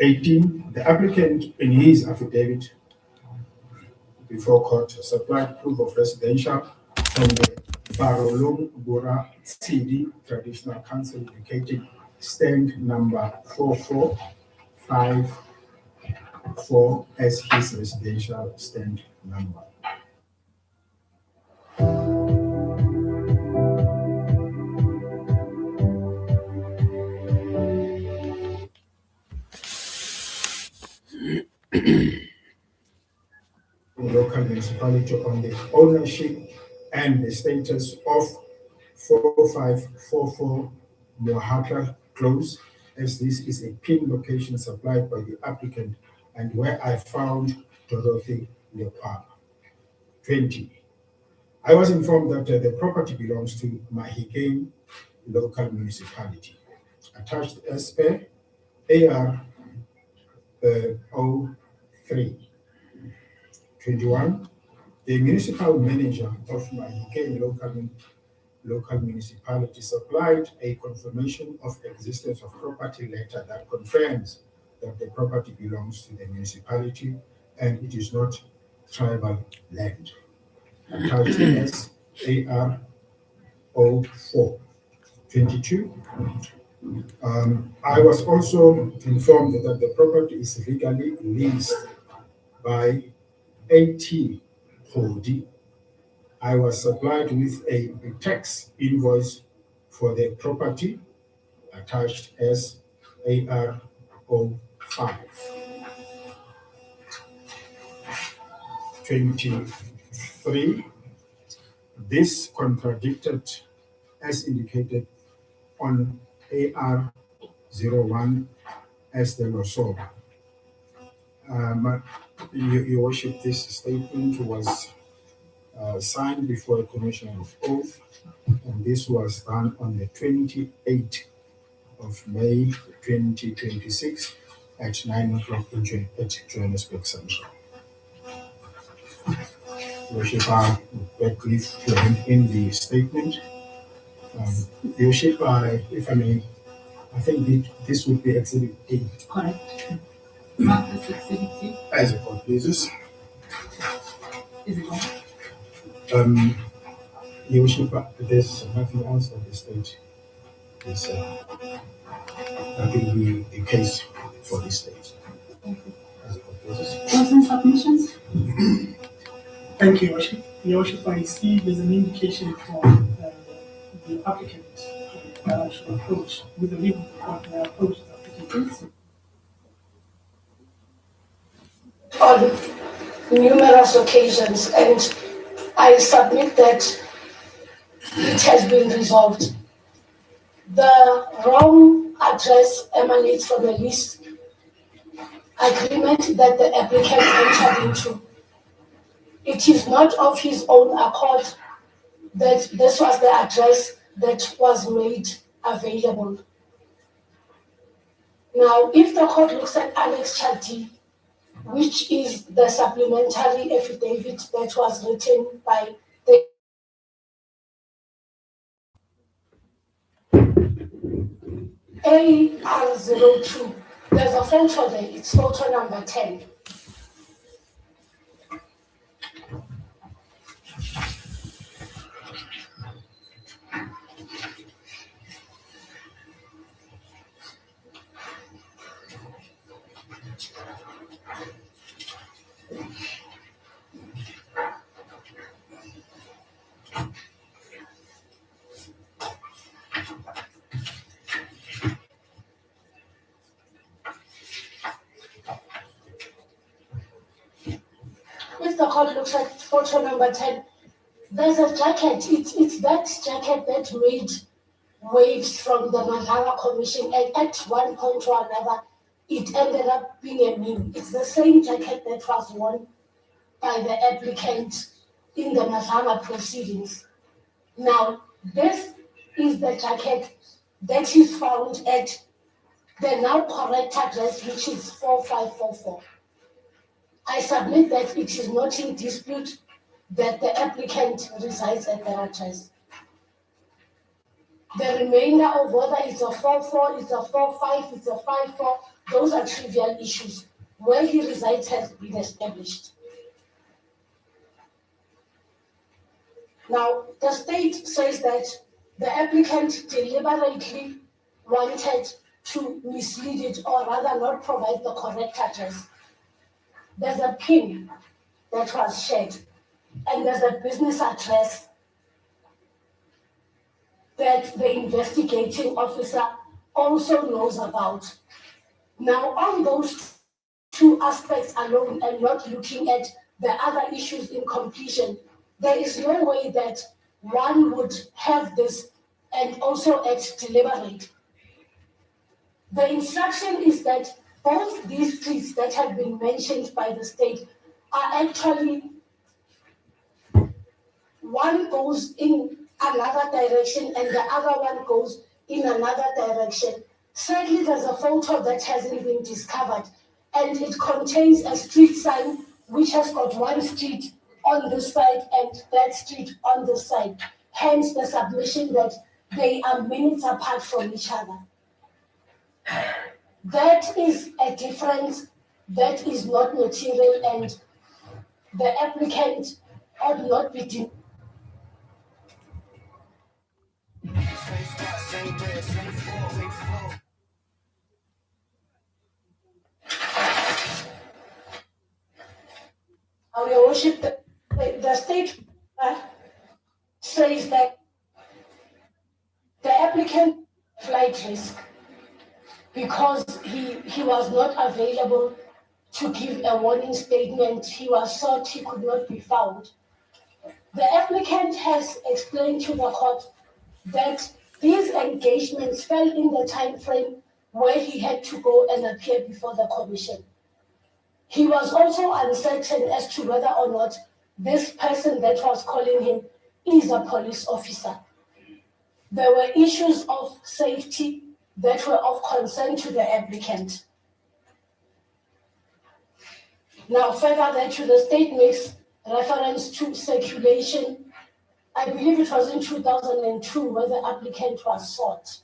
18. The applicant in his affidavit before court supplied proof of residential from the Barolong Bura CD Traditional Council indicating stand number 4454 as his residential stand number. Local municipality on the ownership and the status of 4544 Mohata Close, as this is a PIN location supplied by the applicant and where I found Dorothy Leopard. 20. I was informed that the property belongs to Mahikeng local municipality. Attached as per AR 03. 21. The municipal manager of Mahikeng local municipality supplied a confirmation of existence of property letter that confirms that the property belongs to the municipality and it is not tribal land. Attached as AR 04. 22. I was also informed that the property is legally leased by AT Hodi. I was supplied with a tax invoice for the property attached as AR 05. 23. This contradicted as indicated on AR 01 as the Losol. Your Worship, this statement was signed before a commission of oath, and this was done on the 28th of May 2026 at 9 o'clock at Johannesburg Central. Worship, I beg leave to hand in the statement. Worship, if I may, I think this would be Exhibit A. Correct. Mark this Exhibit A. As the court pleases. Is it on? Your Worship, there's nothing else at this stage. That will be the case for this stage. As the court pleases. Closing submissions? Thank you, Your Worship. Your Worship, I see there's an indication from the applicant should approach with the legal court approach the applicant. On numerous occasions, and I submit that it has been resolved. The wrong address emanates from a lease agreement that the applicant entered into. It is not of his own accord that this was the address that was made available. Now, if the court looks at Annex Chatti, which is the supplementary affidavit that was written by the AR02, there's a photo there, it's photo number 10. If the court looks at photo number 10, there's a jacket. It's that jacket that made waves from the Malala Commission, and at one point or another, it ended up being a meme. It's the same jacket that was worn by the applicant in the Malala proceedings. Now, this is the jacket that is found at the now correct address, which is 4544. I submit that it is not in dispute that the applicant resides at the address. The remainder of whether it's a 44, it's a 45, it's a 54, those are trivial issues. Where he resides has been established. Now, the state says that the applicant deliberately wanted to mislead it, or rather not provide the correct address. There's a PIN that was shared, and there's a business address that the investigating officer also knows about. Now, on those two aspects alone and not looking at the other issues in completion, there is no way that one would have this and also act deliberate. The instruction is that both these streets that have been mentioned by the state are actually, one goes in another direction and the other one goes in another direction. Sadly, there's a photo that hasn't been discovered, and it contains a street sign which has got one street on this side and that street on this side. Hence the submission that they are minutes apart from each other. That is a difference that is not material, and the applicant ought not be denied. Your Worship, the state says that the applicant flight risk because he was not available to give a warning statement. He was sought, he could not be found. The applicant has explained to the court that these engagements fell in the time frame where he had to go and appear before the commission. He was also uncertain as to whether or not this person that was calling him is a police officer. There were issues of safety that were of concern to the applicant. Now, further thereto, the state makes reference to circulation. I believe it was in 2002 where the applicant was sought,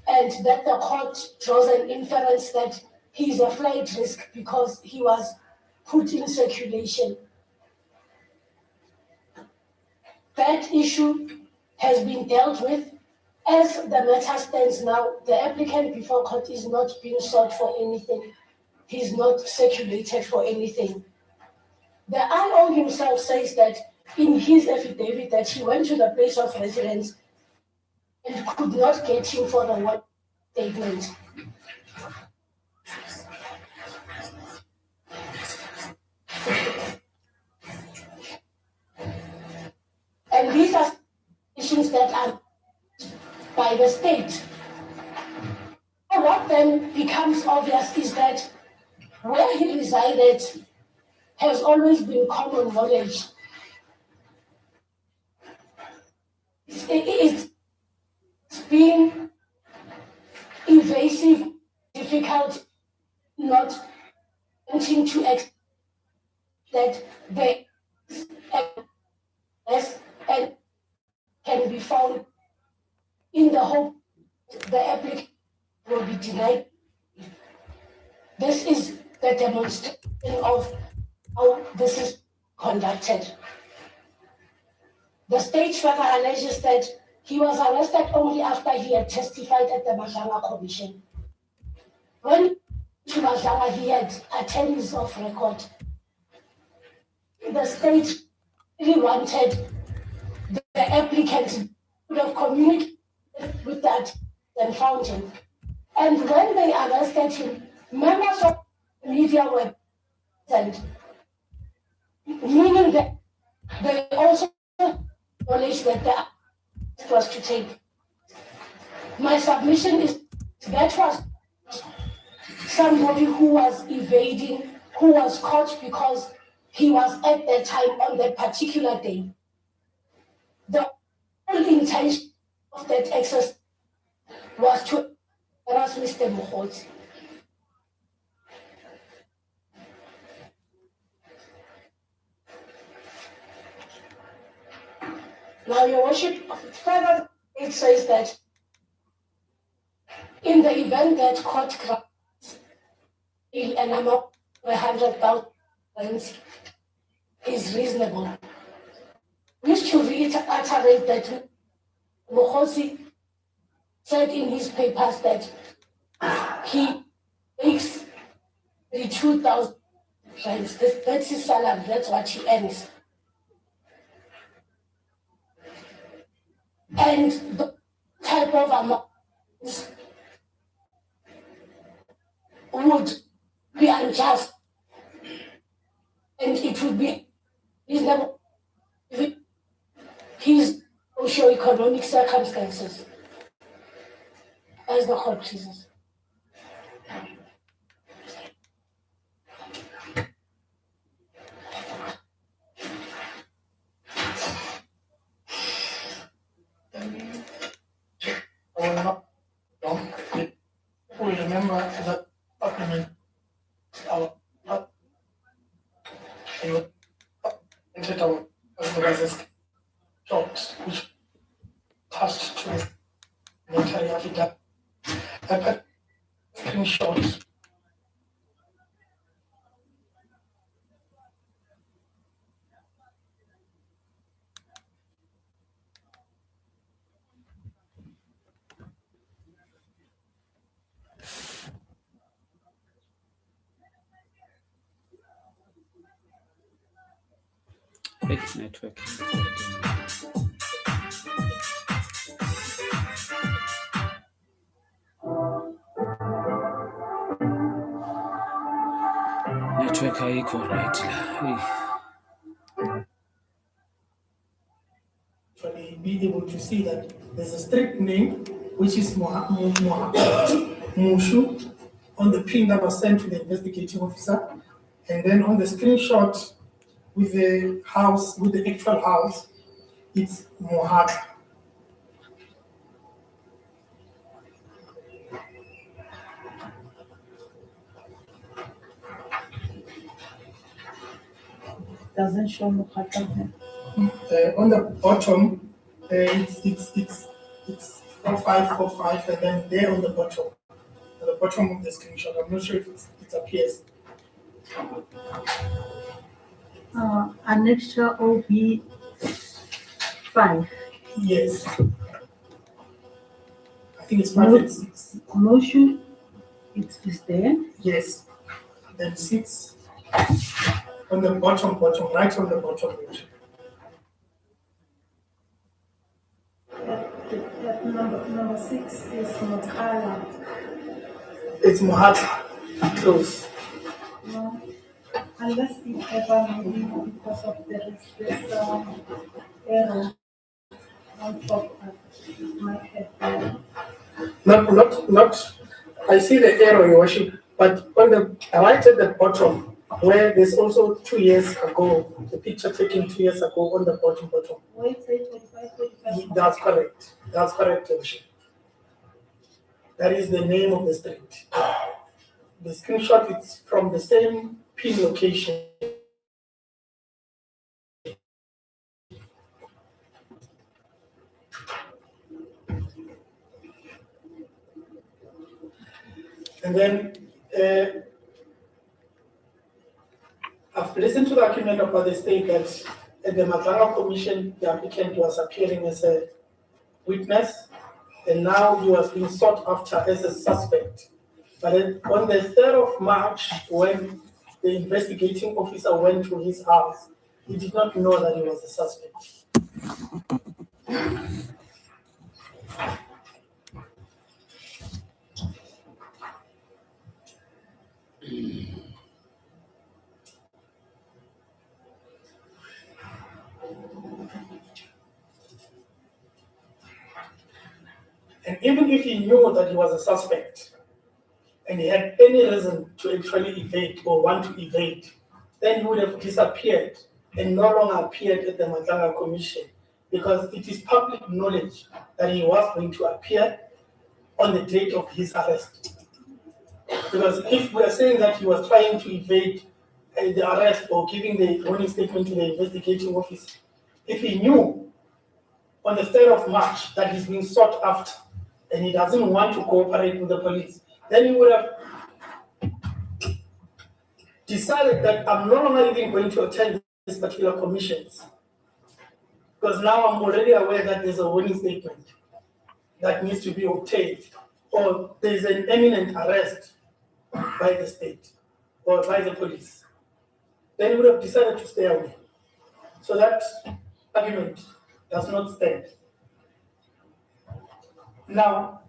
and that the court draws an inference that he is a flight risk because he was put in circulation. That issue has been dealt with. As the matter stands now, the applicant before court is not being sought for anything. He's not circulated for anything. The IO himself says that in his affidavit that he went to the place of residence and could not get him for the one statement. And these are issues that are by the state. What then becomes obvious is that where he resided has always been common knowledge. It's been evasive, difficult, not wanting to accept that there is and can be found in the hope the applicant will be denied. This is the demonstration of how this is conducted. The state further alleges that he was arrested only after he had testified at the Mahanga Commission. When to Mahanga, he had attorneys of record. The state really wanted the applicant to have communicated with that and found him. And when they arrested him, members of the media were present, meaning that they also acknowledged that the arrest was to take. My submission is that was somebody who was evading, who was caught because he was at that time on that particular day. The whole intention of that exercise was to harass Mr. B.Mogotsi. Now, Your Worship, further it says that In the event that court grants an amount of 100,000 is reasonable, wish to reiterate that Mogotsi said in his papers that he makes 32,000 rands. That's his salary, that's what he earns. And the type of amounts would be unjust, and it would be reasonable if his socio-economic circumstances, as the court pleases. I will not long. We remember that document our entered our as short, which touched to the military affidavit. I put screenshot. It's network. Network haiko right la. Actually, be able to see that there's a strict name which is Mushu on the pin that was sent to the investigating officer, and then on the screenshot with the house, with the actual house, it's Mohaka. Doesn't show Mohaka. On the bottom, it's 4545, and then there on the bottom of the screenshot. I'm not sure if it appears. Annexure OB 5. Yes. I think it's 5 and 6. Motion, it is there. Yes. Then 6 on the bottom, right on the bottom. Number 6 is Mokala. It's Mohaka. Close. No, unless it ever maybe because of the error on top of my head. Not. I see the arrow, Your Worship, but on the right at the bottom, where there's also 2 years ago, the picture taken 2 years ago on the bottom. Wait, say 45. That's correct, Your Worship. That is the name of the street. The screenshot is from the same pin location. And then I've listened to the argument about the state that at the Matanga Commission, the applicant was appearing as a witness, and now he was being sought after as a suspect. But then on the 3rd of March, when the investigating officer went to his house, he did not know that he was a suspect. And even if he knew that he was a suspect, and he had any reason to actually evade or want to evade, then he would have disappeared and no longer appeared at the Matanga Commission, because it is public knowledge that he was going to appear on the date of his arrest. Because if we are saying that he was trying to evade the arrest or giving the warning statement to the investigating officer, if he knew on the 3rd of March that he's being sought after, and he doesn't want to cooperate with the police, then he would have decided that I'm no longer even going to attend these particular commissions, because now I'm already aware that there's a warning statement that needs to be obtained, or there's an imminent arrest by the state or by the police. Then he would have decided to stay away. So that argument does not stand. Now,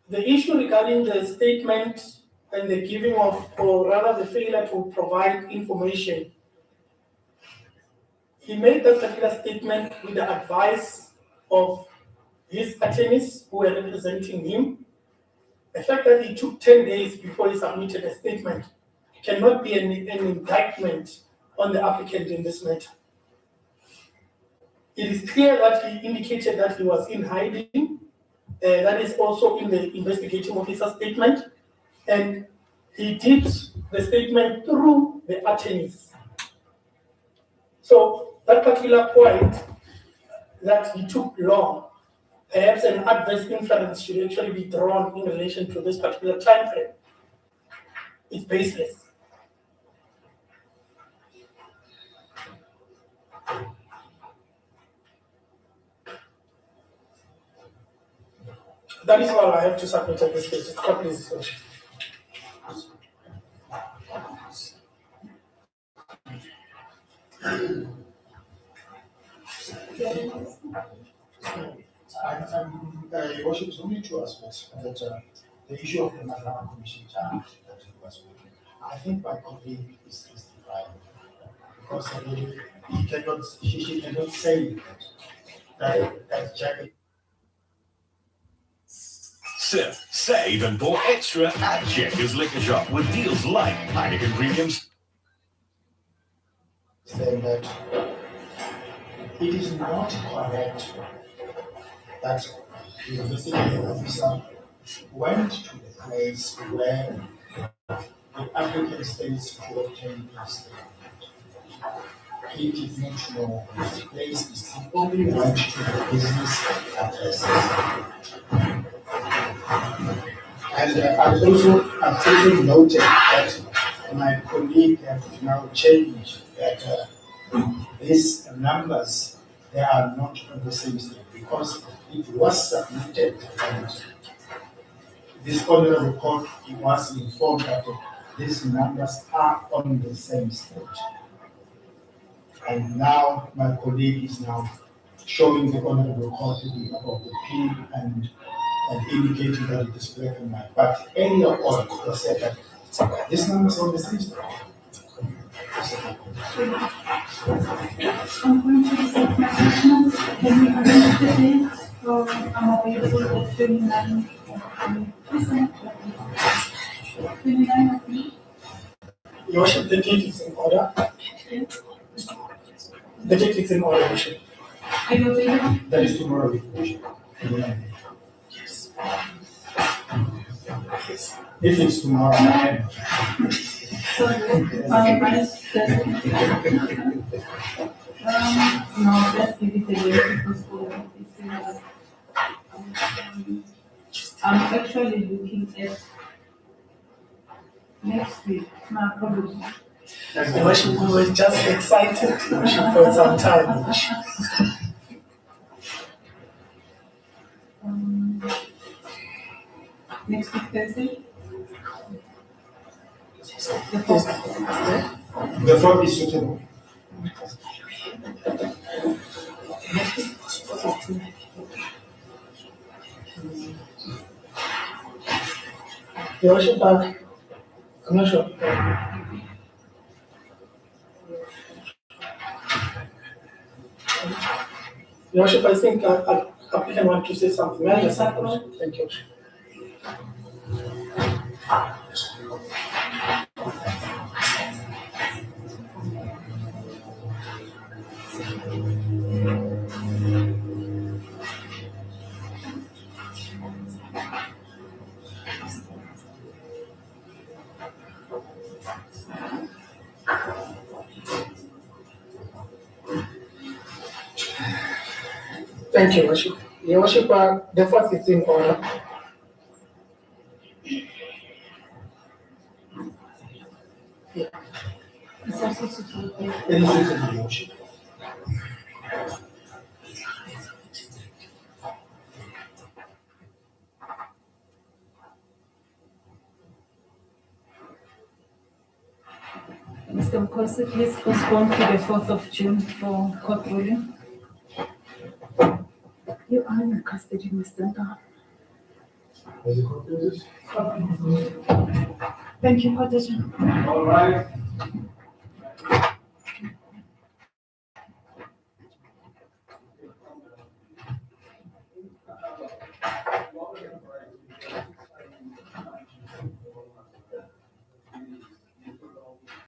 the issue regarding the statement and the giving of, or rather the failure to provide information, he made that particular statement with the advice of his attorneys who were representing him. The fact that he took 10 days before he submitted a statement cannot be an indictment on the applicant in this matter. It is clear that he indicated that he was in hiding. That is also in the investigating officer statement. And he did the statement through the attorneys. So that particular point that he took long, perhaps an adverse inference should actually be drawn in relation to this particular time frame. It's baseless. That is all I have to submit at this stage. God please. Your Worship, there's only two aspects that the issue of the National Commission charge that he was making. I think my colleague is justified because she cannot say that jacket. Sip, save, and pour extra at Checkers Liquor Shop with deals like Heineken Premiums. Saying that it is not correct that the investigating officer went to the place where the applicant states to obtain a statement. He did not know this place. He only went to the business address. And I've also noted that my colleague have now changed that these numbers, they are not on the same state because it was submitted and this honorable court was informed that these numbers are on the same stage. And now my colleague is now showing the honorable court about the pin and indicating that it is black and white. But earlier on, it was said that this number is on the same stage. I'm going to receive my questions. Can we arrange the dates for available at 29 of May? Your Worship, the date is in order. The date is in order, Your Worship. Are you available? That is tomorrow, Your Worship. Yes. If it's tomorrow, So, no, let's give it a day because I'm actually looking at next week. No problem. Your Worship, we were just excited, Your Worship, for some time, Your Worship. Next week, Thursday? the form is suitable. Your Worship, I'm not sure. Your Worship, I think applicant want to say something. May I just have a question? Thank you. Thank you, Worship. Your Worship, the first is in order. It's also to do with It is suited, Your Worship. Mr. Mogotsi, please postpone to the 4th of June for court ruling. You are in custody, Mr. Ndar. Has the court notice? Thank you, Court Adjourned. All right.